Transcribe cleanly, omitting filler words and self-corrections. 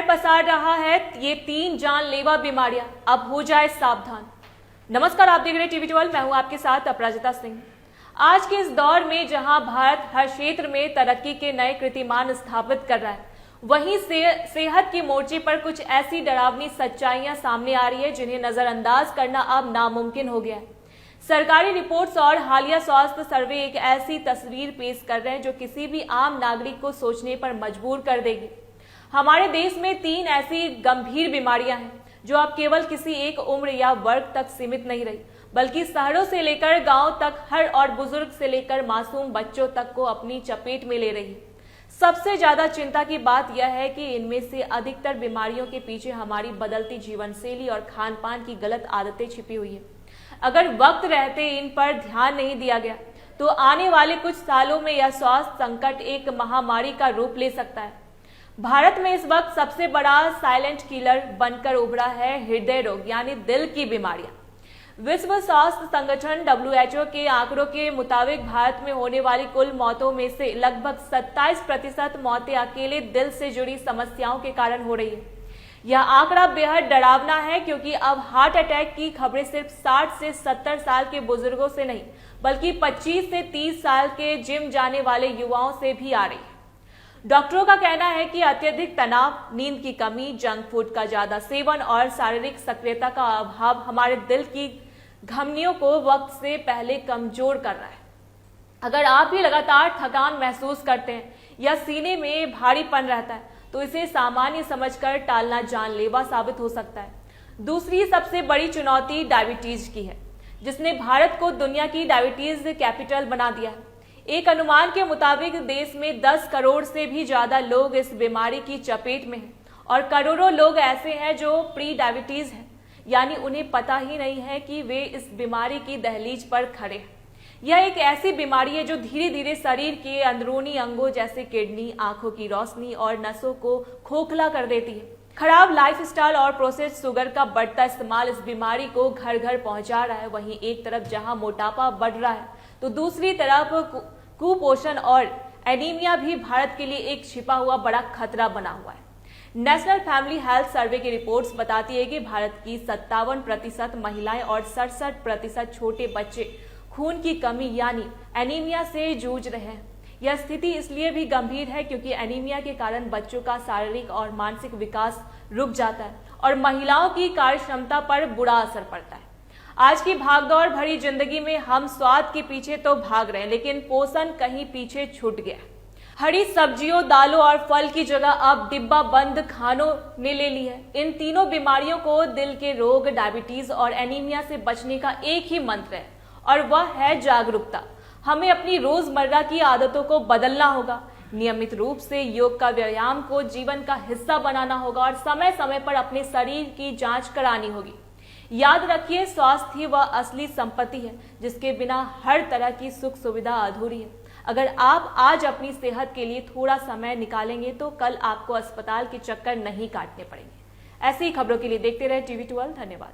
पसार रहा है ये 3 जानलेवा बीमारियां, अब हो जाए सावधान। नमस्कार, आप देख रहे हैं टीवी 12, मैं हूं आपके साथ अपराजिता सिंह। आज के इस दौर में जहां भारत हर क्षेत्र में तरक्की के नए कीर्तिमान स्थापित कर रहा है, वहीं सेहत की मोर्चे पर कुछ ऐसी डरावनी सच्चाइयां सामने आ रही है जिन्हें नजरअंदाज करना अब नामुमकिन हो गया है। सरकारी रिपोर्ट्स और हालिया स्वास्थ्य सर्वे एक ऐसी तस्वीर पेश कर रहे हैं जो किसी भी आम नागरिक को सोचने पर मजबूर कर देगी। हमारे देश में 3 ऐसी गंभीर बीमारियां हैं जो अब केवल किसी एक उम्र या वर्ग तक सीमित नहीं रही, बल्कि शहरों से लेकर गांव तक हर और बुजुर्ग से लेकर मासूम बच्चों तक को अपनी चपेट में ले रही है। सबसे ज्यादा चिंता की बात यह है कि इनमें से अधिकतर बीमारियों के पीछे हमारी बदलती जीवन शैली और खान पान की गलत आदतें छिपी हुई है। अगर वक्त रहते इन पर ध्यान नहीं दिया गया तो आने वाले कुछ सालों में यह स्वास्थ्य संकट एक महामारी का रूप ले सकता है। भारत में इस वक्त सबसे बड़ा साइलेंट किलर बनकर उभरा है हृदय रोग यानी दिल की बीमारियां। विश्व स्वास्थ्य संगठन WHO के आंकड़ों के मुताबिक भारत में होने वाली कुल मौतों में से लगभग 27% मौतें अकेले दिल से जुड़ी समस्याओं के कारण हो रही है। यह आंकड़ा बेहद डरावना है क्योंकि अब हार्ट अटैक की खबरें सिर्फ 60 से 70 साल के बुजुर्गों से नहीं, बल्कि 25 से 30 साल के जिम जाने वाले युवाओं से भी आ रही है। डॉक्टरों का कहना है कि अत्यधिक तनाव, नींद की कमी, जंक फूड का ज्यादा सेवन और शारीरिक सक्रियता का अभाव हमारे दिल की धमनियों को वक्त से पहले कमजोर कर रहा है। अगर आप भी लगातार थकान महसूस करते हैं या सीने में भारीपन रहता है तो इसे सामान्य समझकर टालना जानलेवा साबित हो सकता है। दूसरी सबसे बड़ी चुनौती डायबिटीज की है, जिसने भारत को दुनिया की डायबिटीज कैपिटल बना दिया है। एक अनुमान के मुताबिक देश में 10 करोड़ से भी ज्यादा लोग इस बीमारी की चपेट में हैं और करोड़ों लोग ऐसे हैं जो प्री डायबिटीज हैं, यानी उन्हें पता ही नहीं है कि वे इस बीमारी की दहलीज पर खड़े हैं। यह एक ऐसी बीमारी है जो धीरे धीरे शरीर के अंदरूनी अंगों जैसे किडनी, आंखों की रोशनी और नसों को खोखला कर देती है। खराब लाइफस्टाइल और प्रोसेस्ड शुगर का बढ़ता इस्तेमाल इस बीमारी को घर घर पहुंचा रहा है। वहीं एक तरफ जहां मोटापा बढ़ रहा है तो दूसरी तरफ कुपोषण और एनीमिया भी भारत के लिए एक छिपा हुआ बड़ा खतरा बना हुआ है। नेशनल फैमिली हेल्थ सर्वे की रिपोर्ट्स बताती है कि भारत की 57% महिलाएं और 67% छोटे बच्चे खून की कमी यानी एनीमिया से जूझ रहे हैं। यह स्थिति इसलिए भी गंभीर है क्योंकि एनीमिया के कारण बच्चों का शारीरिक और मानसिक विकास रुक जाता है और महिलाओं की कार्यक्षमता पर बुरा असर पड़ता है। आज की भागदौड़ भरी जिंदगी में हम स्वाद के पीछे तो भाग रहे हैं, लेकिन पोषण कहीं पीछे छूट गया। हरी सब्जियों, दालों और फल की जगह अब डिब्बा बंद खानों ने ले ली है। इन तीनों बीमारियों को, दिल के रोग, डायबिटीज और एनीमिया से बचने का एक ही मंत्र है और वह है जागरूकता। हमें अपनी रोजमर्रा की आदतों को बदलना होगा, नियमित रूप से योग का व्यायाम को जीवन का हिस्सा बनाना होगा और समय समय पर अपने शरीर की जांच करानी होगी। याद रखिए, स्वास्थ्य ही वह असली संपत्ति है जिसके बिना हर तरह की सुख सुविधा अधूरी है। अगर आप आज अपनी सेहत के लिए थोड़ा समय निकालेंगे तो कल आपको अस्पताल के चक्कर नहीं काटने पड़ेंगे। ऐसी ही खबरों के लिए देखते रहे टीवी 12। धन्यवाद।